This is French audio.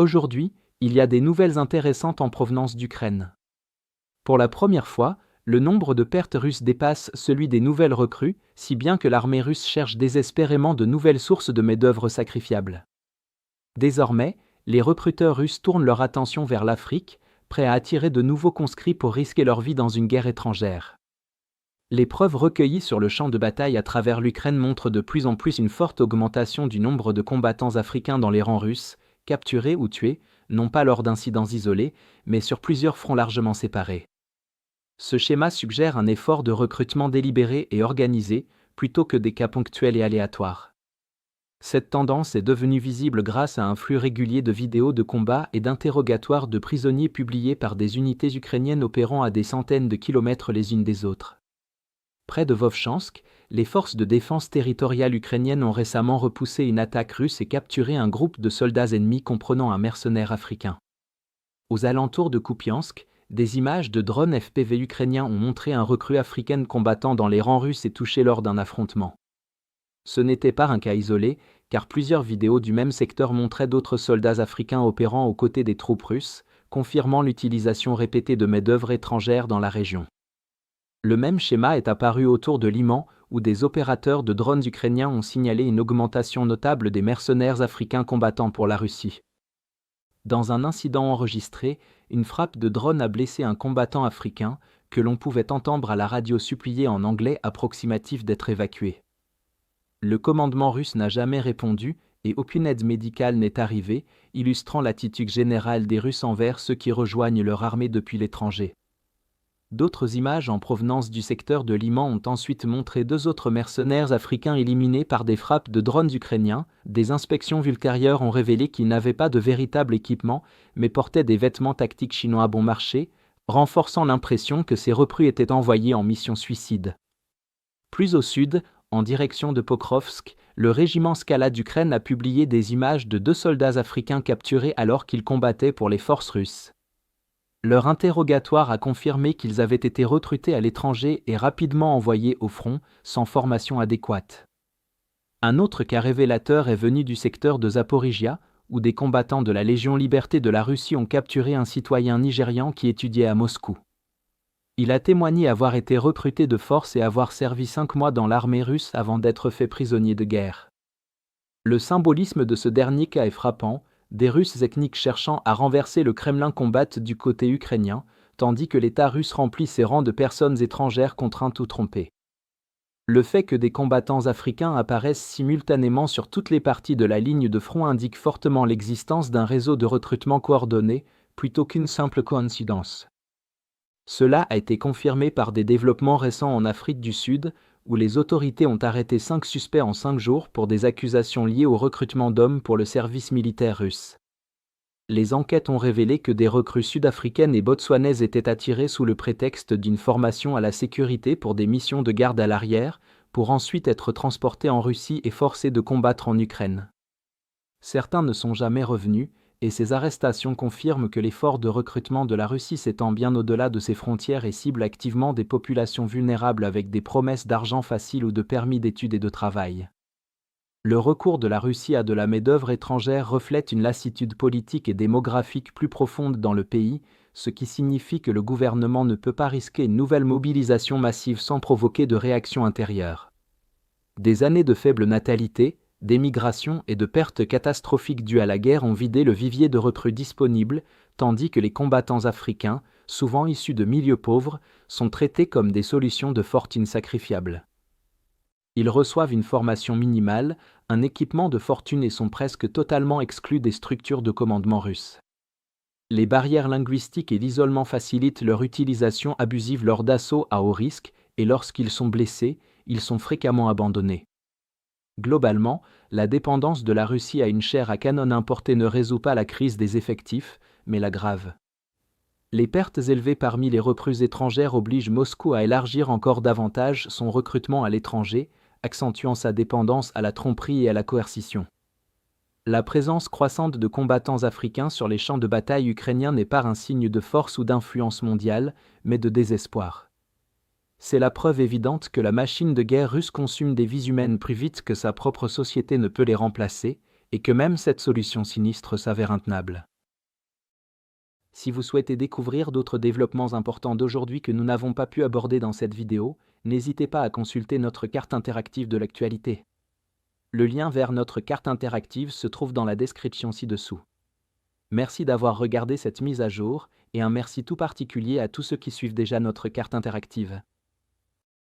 Aujourd'hui, il y a des nouvelles intéressantes en provenance d'Ukraine. Pour la première fois, le nombre de pertes russes dépasse celui des nouvelles recrues, si bien que l'armée russe cherche désespérément de nouvelles sources de main-d'œuvre sacrifiables. Désormais, les recruteurs russes tournent leur attention vers l'Afrique, prêts à attirer de nouveaux conscrits pour risquer leur vie dans une guerre étrangère. Les preuves recueillies sur le champ de bataille à travers l'Ukraine montrent de plus en plus une forte augmentation du nombre de combattants africains dans les rangs russes, capturés ou tués, non pas lors d'incidents isolés, mais sur plusieurs fronts largement séparés. Ce schéma suggère un effort de recrutement délibéré et organisé, plutôt que des cas ponctuels et aléatoires. Cette tendance est devenue visible grâce à un flux régulier de vidéos de combats et d'interrogatoires de prisonniers publiés par des unités ukrainiennes opérant à des centaines de kilomètres les unes des autres. Près de Vovchansk, les forces de défense territoriale ukrainiennes ont récemment repoussé une attaque russe et capturé un groupe de soldats ennemis comprenant un mercenaire africain. Aux alentours de Kupiansk, des images de drones FPV ukrainiens ont montré un recrue africaine combattant dans les rangs russes et touché lors d'un affrontement. Ce n'était pas un cas isolé, car plusieurs vidéos du même secteur montraient d'autres soldats africains opérant aux côtés des troupes russes, confirmant l'utilisation répétée de main-d'œuvre étrangère dans la région. Le même schéma est apparu autour de Liman, où des opérateurs de drones ukrainiens ont signalé une augmentation notable des mercenaires africains combattant pour la Russie. Dans un incident enregistré, une frappe de drone a blessé un combattant africain, que l'on pouvait entendre à la radio supplier en anglais approximatif d'être évacué. Le commandement russe n'a jamais répondu et aucune aide médicale n'est arrivée, illustrant l'attitude générale des Russes envers ceux qui rejoignent leur armée depuis l'étranger. D'autres images en provenance du secteur de Liman ont ensuite montré 2 autres mercenaires africains éliminés par des frappes de drones ukrainiens. Des inspections ultérieures ont révélé qu'ils n'avaient pas de véritable équipement, mais portaient des vêtements tactiques chinois bon marché, renforçant l'impression que ces recrues étaient envoyés en mission suicide. Plus au sud, en direction de Pokrovsk, le régiment Skala d'Ukraine a publié des images de 2 soldats africains capturés alors qu'ils combattaient pour les forces russes. Leur interrogatoire a confirmé qu'ils avaient été recrutés à l'étranger et rapidement envoyés au front, sans formation adéquate. Un autre cas révélateur est venu du secteur de Zaporijia, où des combattants de la Légion Liberté de la Russie ont capturé un citoyen nigérian qui étudiait à Moscou. Il a témoigné avoir été recruté de force et avoir servi 5 mois dans l'armée russe avant d'être fait prisonnier de guerre. Le symbolisme de ce dernier cas est frappant. Des Russes ethniques cherchant à renverser le Kremlin combattent du côté ukrainien, tandis que l'État russe remplit ses rangs de personnes étrangères contraintes ou trompées. Le fait que des combattants africains apparaissent simultanément sur toutes les parties de la ligne de front indique fortement l'existence d'un réseau de recrutement coordonné, plutôt qu'une simple coïncidence. Cela a été confirmé par des développements récents en Afrique du Sud, où les autorités ont arrêté 5 suspects en 5 jours pour des accusations liées au recrutement d'hommes pour le service militaire russe. Les enquêtes ont révélé que des recrues sud-africaines et botswanaises étaient attirées sous le prétexte d'une formation à la sécurité pour des missions de garde à l'arrière, pour ensuite être transportées en Russie et forcées de combattre en Ukraine. Certains ne sont jamais revenus, et ces arrestations confirment que l'effort de recrutement de la Russie s'étend bien au-delà de ses frontières et cible activement des populations vulnérables avec des promesses d'argent facile ou de permis d'études et de travail. Le recours de la Russie à de la main-d'œuvre étrangère reflète une lassitude politique et démographique plus profonde dans le pays, ce qui signifie que le gouvernement ne peut pas risquer une nouvelle mobilisation massive sans provoquer de réaction intérieure. Des années de faible natalité, d'émigration et de pertes catastrophiques dues à la guerre ont vidé le vivier de recrues disponibles, tandis que les combattants africains, souvent issus de milieux pauvres, sont traités comme des solutions de fortune sacrifiables. Ils reçoivent une formation minimale, un équipement de fortune et sont presque totalement exclus des structures de commandement russes. Les barrières linguistiques et l'isolement facilitent leur utilisation abusive lors d'assauts à haut risque, et lorsqu'ils sont blessés, ils sont fréquemment abandonnés. Globalement, la dépendance de la Russie à une chair à canon importée ne résout pas la crise des effectifs, mais l'aggrave. Les pertes élevées parmi les recrues étrangères obligent Moscou à élargir encore davantage son recrutement à l'étranger, accentuant sa dépendance à la tromperie et à la coercition. La présence croissante de combattants africains sur les champs de bataille ukrainiens n'est pas un signe de force ou d'influence mondiale, mais de désespoir. C'est la preuve évidente que la machine de guerre russe consume des vies humaines plus vite que sa propre société ne peut les remplacer, et que même cette solution sinistre s'avère intenable. Si vous souhaitez découvrir d'autres développements importants d'aujourd'hui que nous n'avons pas pu aborder dans cette vidéo, n'hésitez pas à consulter notre carte interactive de l'actualité. Le lien vers notre carte interactive se trouve dans la description ci-dessous. Merci d'avoir regardé cette mise à jour, et un merci tout particulier à tous ceux qui suivent déjà notre carte interactive.